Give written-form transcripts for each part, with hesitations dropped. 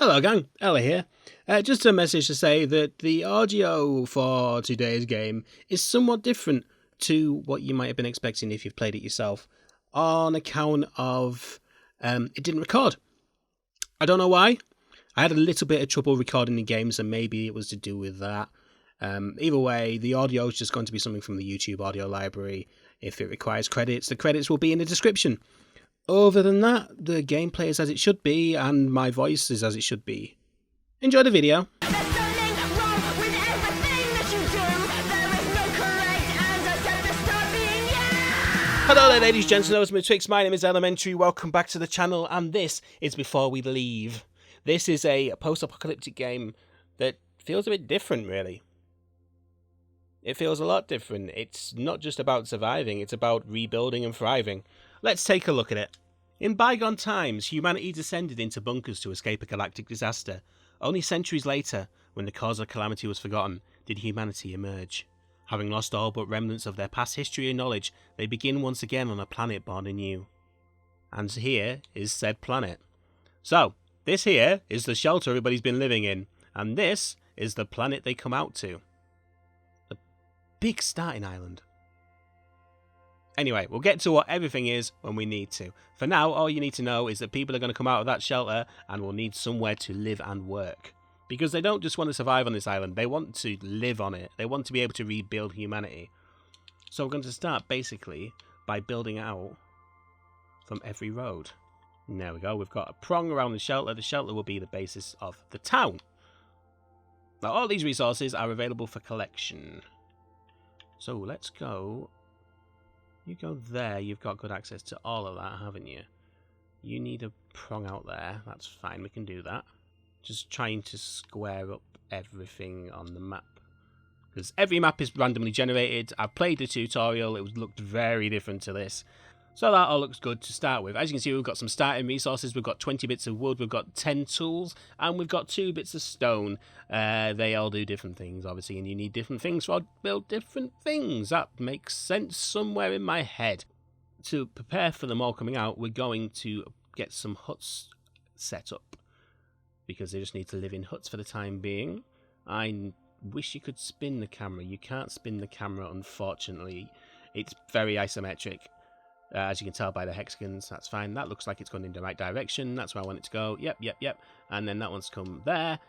Hello gang, Elle here. Just a message to say that the audio for today's game is somewhat different to what you might have been expecting if you've played it yourself, on account of it didn't record. I don't know why. I had a little bit of trouble recording the game, so maybe it was to do with that. Either way, the audio is just going to be something from the YouTube audio library. If it requires credits, the credits will be in the description. Other than that, the gameplay is as it should be, and my voice is as it should be. Enjoy the video. Hello there, ladies, gents, and those betwixt. My name is Elementary. Welcome back to the channel, and this is Before We Leave. This is a post-apocalyptic game that feels a bit different, really. It feels a lot different. It's not just about surviving, it's about rebuilding and thriving. Let's take a look at it. In bygone times, humanity descended into bunkers to escape a galactic disaster. Only centuries later, when the cause of calamity was forgotten, did humanity emerge. Having lost all but remnants of their past history and knowledge, they begin once again on a planet born anew. And here is said planet. So, this here is the shelter everybody's been living in, and this is the planet they come out to. A big starting island. Anyway, we'll get to what everything is when we need to. For now, all you need to know is that people are going to come out of that shelter and will need somewhere to live and work. Because they don't just want to survive on this island, they want to live on it. They want to be able to rebuild humanity. So we're going to start basically by building out from every road. And there we go, we've got a prong around the shelter. The shelter will be the basis of the town. Now all these resources are available for collection. So let's go. You go there, you've got good access to all of that, haven't you? You need a prong out there, that's fine, we can do that. Just trying to square up everything on the map. Because every map is randomly generated. I've played the tutorial, it looked very different to this. So that all looks good to start with. As you can see, we've got some starting resources. We've got 20 bits of wood, we've got 10 tools, and we've got 2 bits of stone. They all do different things, obviously, and you need different things to build different things. That makes sense somewhere in my head. To prepare for them all coming out, we're going to get some huts set up, because they just need to live in huts for the time being. I wish you could spin the camera. You can't spin the camera, unfortunately. It's very isometric. As you can tell by the hexagons, that's fine. That looks like it's going in the right direction. That's where I want it to go. Yep. And then that one's come there.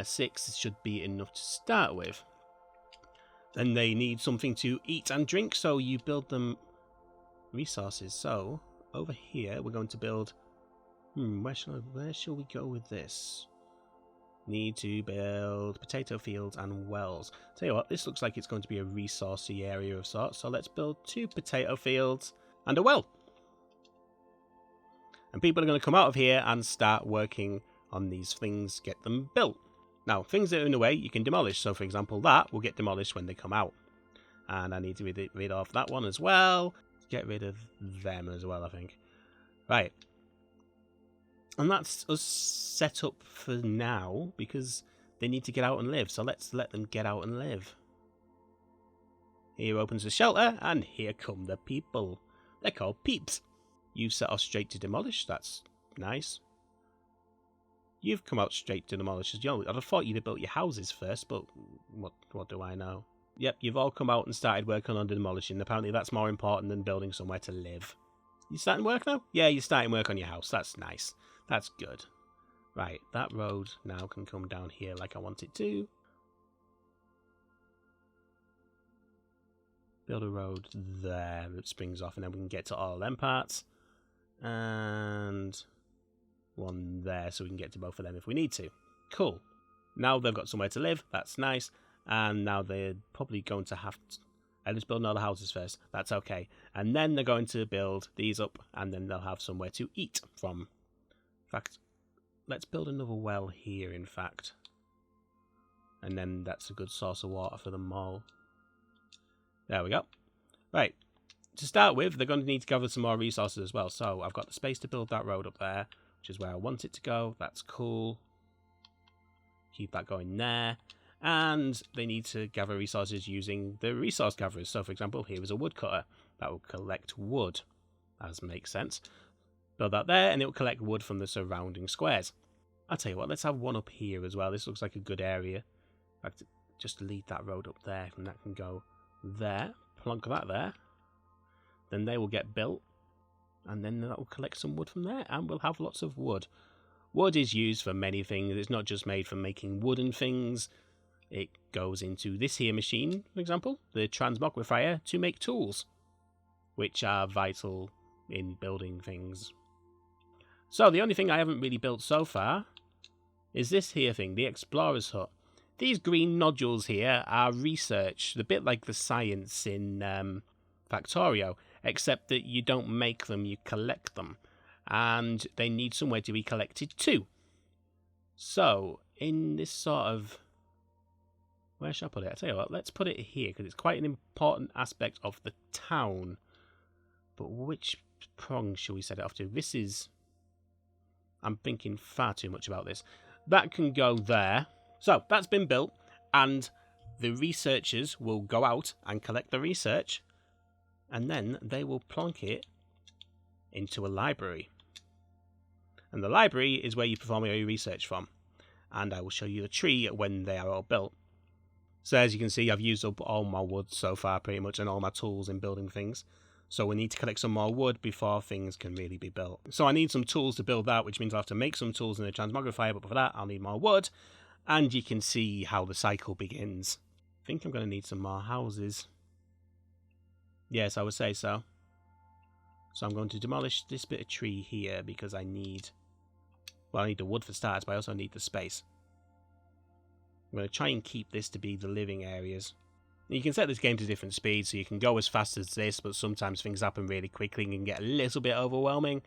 6 should be enough to start with. Then they need something to eat and drink, so you build them resources. So, over here, we're going to build... where shall we go with this? Need to build potato fields and wells. Tell you what, this looks like it's going to be a resourcey area of sorts, so let's build 2 potato fields and a well. And people are going to come out of here and start working on these things, get them built. Now, things that are in the way, you can demolish. So, for example, that will get demolished when they come out. And I need to get rid of that one as well. Get rid of them as well, I think. Right. And that's us set up for now, because they need to get out and live. So let's let them get out and live. Here opens the shelter, and here come the people. They're called peeps. You've set off straight to demolish. That's nice. You've come out straight to demolish as well. I'd have thought you'd have built your houses first, but what do I know? Yep, you've all come out and started working on demolishing. Apparently that's more important than building somewhere to live. You starting work now? Yeah, you're starting work on your house. That's nice. That's good. Right, that road now can come down here like I want it to. Build a road there that springs off, and then we can get to all them parts. And one there, so we can get to both of them if we need to. Cool. Now they've got somewhere to live. That's nice. And now they're probably going to have to... Let's build all the houses first. That's okay. And then they're going to build these up, and then they'll have somewhere to eat from. In fact, let's build another well here, in fact. And then that's a good source of water for them all. There we go. Right. To start with, they're going to need to gather some more resources as well. So I've got the space to build that road up there, which is where I want it to go. That's cool. Keep that going there. And they need to gather resources using the resource gatherers. So, for example, here is a woodcutter that will collect wood, as makes sense. Build that there, and it will collect wood from the surrounding squares. I'll tell you what, let's have one up here as well. This looks like a good area. In fact, just leave that road up there, and that can go there. Plonk that there. Then they will get built, and then that will collect some wood from there, and we'll have lots of wood. Wood is used for many things. It's not just made for making wooden things. It goes into this here machine, for example, the transmogrifier, to make tools, which are vital in building things. So the only thing I haven't really built so far is this here thing, the Explorer's Hut. These green nodules here are research, a bit like the science in Factorio, except that you don't make them, you collect them. And they need somewhere to be collected too. So, in this sort of... Where shall I put it? I tell you what, let's put it here, because it's quite an important aspect of the town. But which prong shall we set it off to? This is... I'm thinking far too much about this. That can go there. So, that's been built, and the researchers will go out and collect the research, and then they will plonk it into a library. And the library is where you perform your research from. And I will show you the tree when they are all built. So as you can see, I've used up all my wood so far pretty much, and all my tools in building things. So we need to collect some more wood before things can really be built. So I need some tools to build that, which means I'll have to make some tools in the transmogrifier, but for that I'll need more wood. And you can see how the cycle begins. I think I'm going to need some more houses. Yes, I would say so. So I'm going to demolish this bit of tree here because I need... Well, I need the wood for starters, but I also need the space. I'm going to try and keep this to be the living areas. You can set this game to different speeds, so you can go as fast as this, but sometimes things happen really quickly and can get a little bit overwhelming.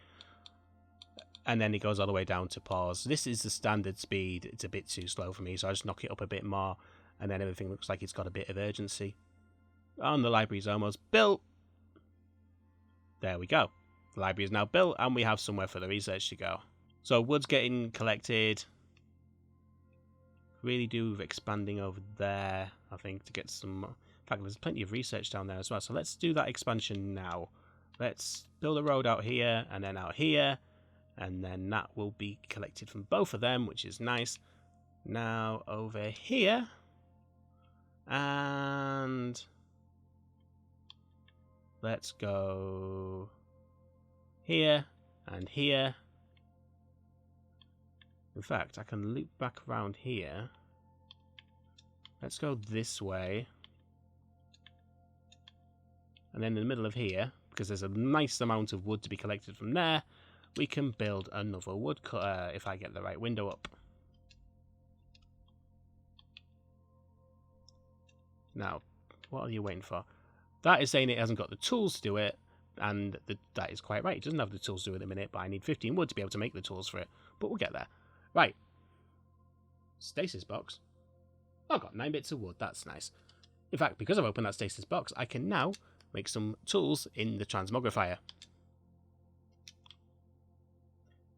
And then it goes all the way down to pause. This is the standard speed. It's a bit too slow for me, so I just knock it up a bit more, and then everything looks like it's got a bit of urgency. And the library's almost built. There we go. The library is now built, and we have somewhere for the research to go. So wood's getting collected. Really do with expanding over there, I think, to get some... In fact, there's plenty of research down there as well, so let's do that expansion now. Let's build a road out here, and then out here, and then that will be collected from both of them, which is nice. Now, over here, and... let's go here, and here. In fact, I can loop back around here. Let's go this way. And then in the middle of here, because there's a nice amount of wood to be collected from there, we can build another woodcutter if I get the right window up. Now, what are you waiting for? That is saying it hasn't got the tools to do it, and that is quite right. It doesn't have the tools to do it in a minute, but I need 15 wood to be able to make the tools for it. But we'll get there. Right. Stasis box. Oh, I've got 9 bits of wood. That's nice. In fact, because I've opened that stasis box, I can now make some tools in the transmogrifier.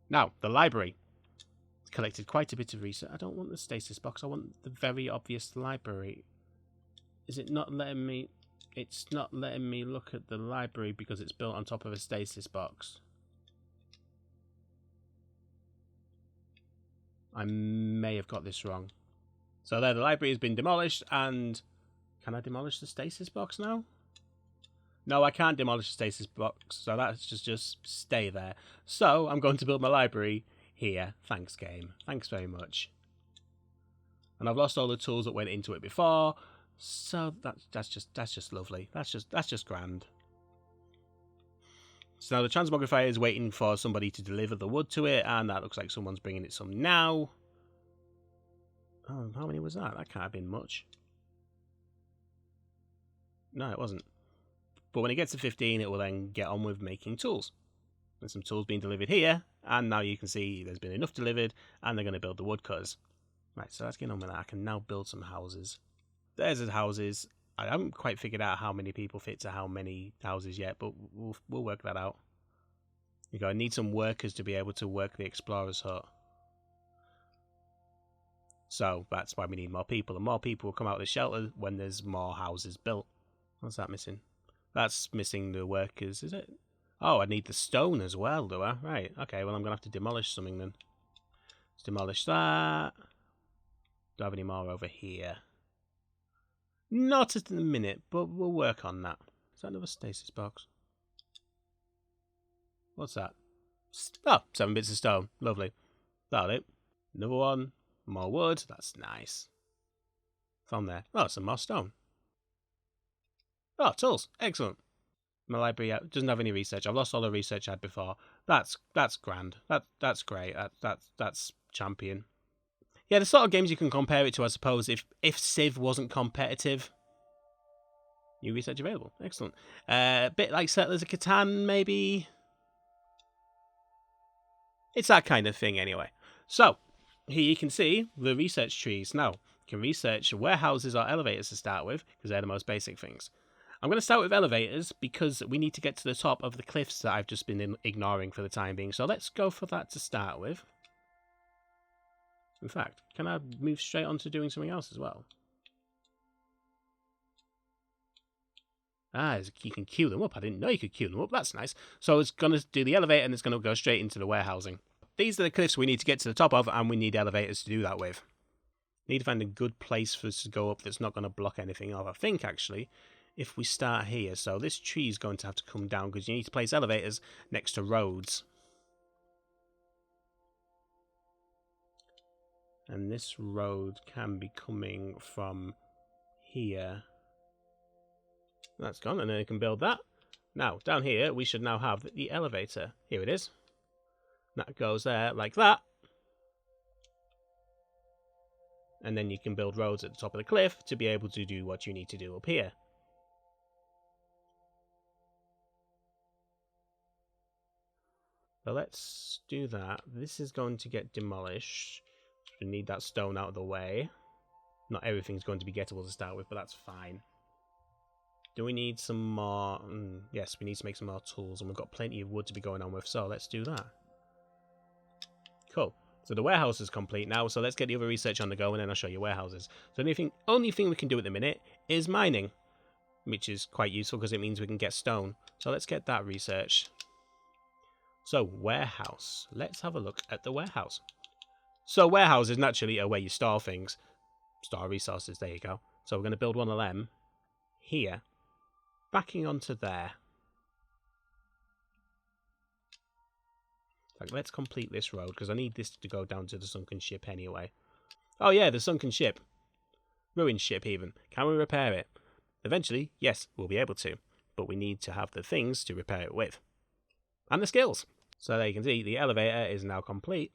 Now, the library. It's collected quite a bit of research. I don't want the stasis box. I want the very obvious library. Is it not letting me... It's not letting me look at the library because it's built on top of a stasis box. I may have got this wrong. So there, the library has been demolished, and... Can I demolish the stasis box now? No, I can't demolish the stasis box, so that's just stay there. So, I'm going to build my library here. Thanks, game. Thanks very much. And I've lost all the tools that went into it before, so that's just lovely. That's just grand. So now the transmogrifier is waiting for somebody to deliver the wood to it, and that looks like someone's bringing it some now. Oh, how many was that? That can't have been much. No, it wasn't. But when it gets to 15, it will then get on with making tools. There's some tools being delivered here, and now you can see there's been enough delivered, and they're going to build the woodcutters. Right, so let's get on with that. I can now build some houses. There's the houses. I haven't quite figured out how many people fit to how many houses yet, but we'll work that out. I need some workers to be able to work the Explorer's Hut. So that's why we need more people, and more people will come out of the shelter when there's more houses built. What's that missing? That's missing the workers, is it? Oh, I need the stone as well, do I? Right, okay, well I'm going to have to demolish something then. Let's demolish that. Do I have any more over here? Not at the minute, but we'll work on that. Is that another stasis box? What's that? Oh, 7 bits of stone. Lovely. That'll do. Another one. More wood. That's nice. From there. Oh, some more stone. Oh, tools. Excellent. My library doesn't have any research. I've lost all the research I had before. That's grand. That's great. That's champion. Yeah, the sort of games you can compare it to, I suppose, if Civ wasn't competitive. New research available. Excellent. A bit like Settlers of Catan, maybe. It's that kind of thing, anyway. So, here you can see the research trees. Now, you can research warehouses or elevators to start with, because they're the most basic things. I'm going to start with elevators, because we need to get to the top of the cliffs that I've just been ignoring for the time being. So let's go for that to start with. In fact, can I move straight on to doing something else as well? Ah, you can queue them up. I didn't know you could queue them up. That's nice. So it's going to do the elevator and it's going to go straight into the warehousing. These are the cliffs we need to get to the top of, and we need elevators to do that with. Need to find a good place for us to go up that's not going to block anything off. I think, actually, if we start here, so this tree is going to have to come down because you need to place elevators next to roads. And this road can be coming from here. That's gone, and then you can build that. Now, down here, we should now have the elevator. Here it is. That goes there like that. And then you can build roads at the top of the cliff to be able to do what you need to do up here. So let's do that. This is going to get demolished. We need that stone out of the way. Not everything's going to be gettable to start with, but that's fine. Do we need some more? Yes, we need to make some more tools, and we've got plenty of wood to be going on with, so let's do that. Cool. So the warehouse is complete now, so let's get the other research on the go, and then I'll show you warehouses. So the only thing we can do at the minute is mining, which is quite useful because it means we can get stone. So let's get that research. So warehouse. Let's have a look at the warehouse. So warehouse is naturally where you store things. Store resources, there you go. So we're going to build one of them here, backing onto there. Let's complete this road, because I need this to go down to the sunken ship anyway. Oh yeah, the sunken ship. Ruined ship even. Can we repair it? Eventually, yes, we'll be able to. But we need to have the things to repair it with. And the skills. So there you can see, the elevator is now complete.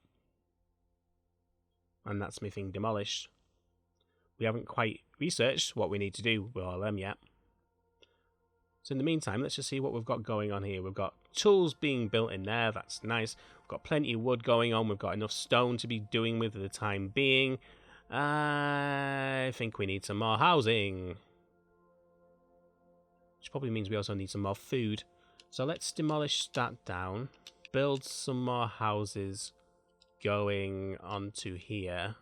And that's my thing demolished. We haven't quite researched what we need to do with all of them yet. So in the meantime, let's just see what we've got going on here. We've got tools being built in there. That's nice. We've got plenty of wood going on. We've got enough stone to be doing with for the time being. I think we need some more housing. Which probably means we also need some more food. So let's demolish that down. Build some more houses going onto here.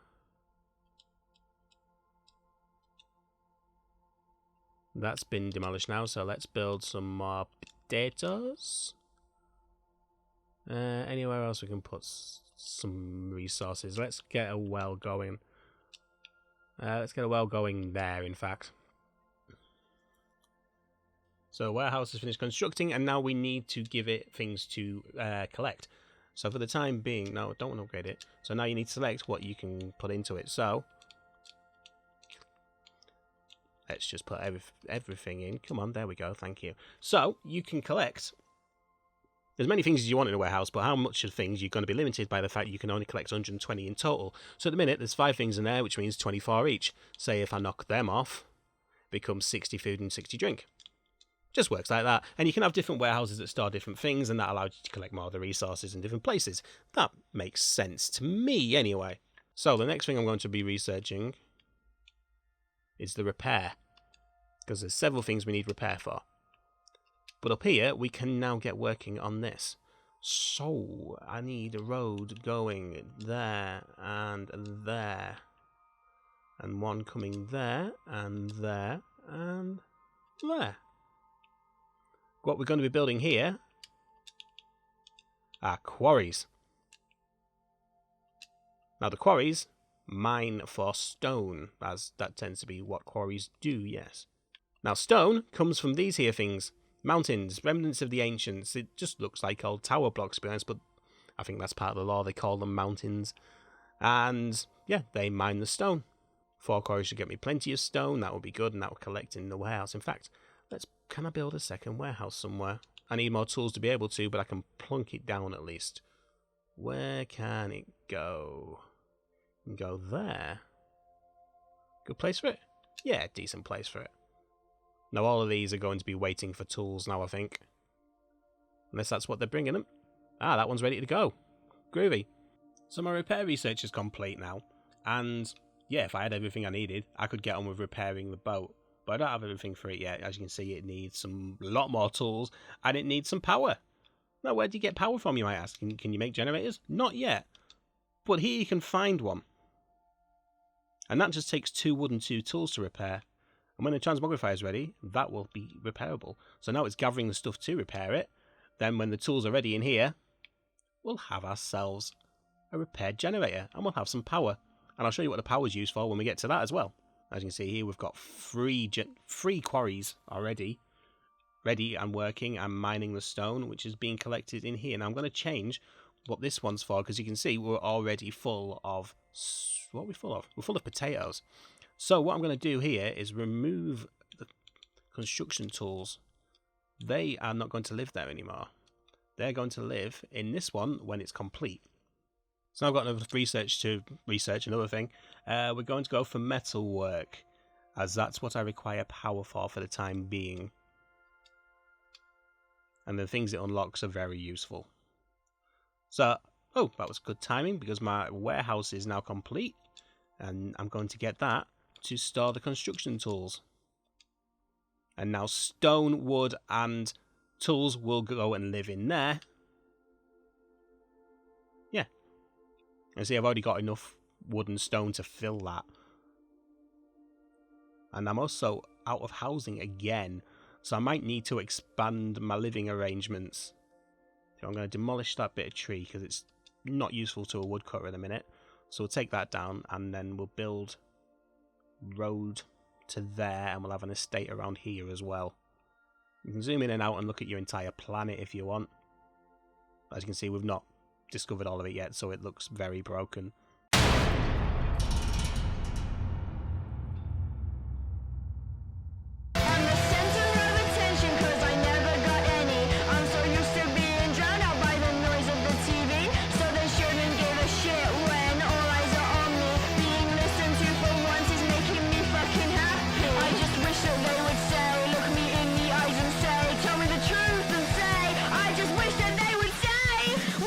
That's been demolished now, so let's build some more potatoes. Anywhere else we can put some resources. Let's get a well going. Let's get a well going there, in fact. So warehouse is finished constructing, and now we need to give it things to collect. So for the time being, no, don't want to upgrade it. So now you need to select what you can put into it. So let's just put everything in. Come on, there we go. Thank you. So you can collect as many things as you want in a warehouse, but how much of things you're going to be limited by the fact you can only collect 120 in total. So at the minute, there's 5 things in there, which means 24 each. Say if I knock them off, it becomes 60 food and 60 drink. Just works like that. And you can have different warehouses that store different things, and that allows you to collect more of the resources in different places. That makes sense to me, anyway. So the next thing I'm going to be researching is the repair, because there's several things we need repair for. But up here, we can now get working on this. So I need a road going there, and one coming there, and there, and there. What we're going to be building here are quarries. Now the quarries mine for stone, as that tends to be what quarries do, yes. Now stone comes from these here things. Mountains, remnants of the ancients. It just looks like old tower blocks, to be honest, but I think that's part of the law. They call them mountains. And yeah, they mine the stone. 4 quarries should get me plenty of stone. That would be good, and that will collect in the warehouse. In fact, can I build a second warehouse somewhere? I need more tools to be able to, but I can plunk it down at least. Where can it go? It can go there. Good place for it? Yeah, decent place for it. Now all of these are going to be waiting for tools now, I think. Unless that's what they're bringing them. Ah, that one's ready to go. Groovy. So my repair research is complete now. And yeah, if I had everything I needed, I could get on with repairing the boat. But I don't have everything for it yet. As you can see, it needs a lot more tools. And it needs some power. Now, where do you get power from, you might ask? Can you make generators? Not yet. But here you can find one. And that just takes 2 wood and 2 tools to repair. And when the transmogrifier is ready, that will be repairable. So now it's gathering the stuff to repair it. Then when the tools are ready in here, we'll have ourselves a repaired generator. And we'll have some power. And I'll show you what the power's used for when we get to that as well. As you can see here, we've got 3 quarries already ready and working and mining the stone, which is being collected in here. Now I'm going to change what this one's for, because you can see we're already full of... What are we full of? We're full of potatoes. So what I'm going to do here is remove the construction tools. They are not going to live there anymore. They're going to live in this one when it's complete. So I've got enough research to research another thing. We're going to go for metal work, as that's what I require power for the time being. And the things it unlocks are very useful. So, oh, that was good timing, because my warehouse is now complete. And I'm going to get that to store the construction tools. And now stone, wood, and tools will go and live in there. Yeah. And see, I've already got enough wood and stone to fill that. And I'm also out of housing again. So I might need to expand my living arrangements. So I'm going to demolish that bit of tree, because it's not useful to a woodcutter in a minute. So we'll take that down, and then we'll build road to there, and we'll have an estate around here as well. You can zoom in and out and look at your entire planet if you want. As you can see, we've not discovered all of it yet, so it looks very broken.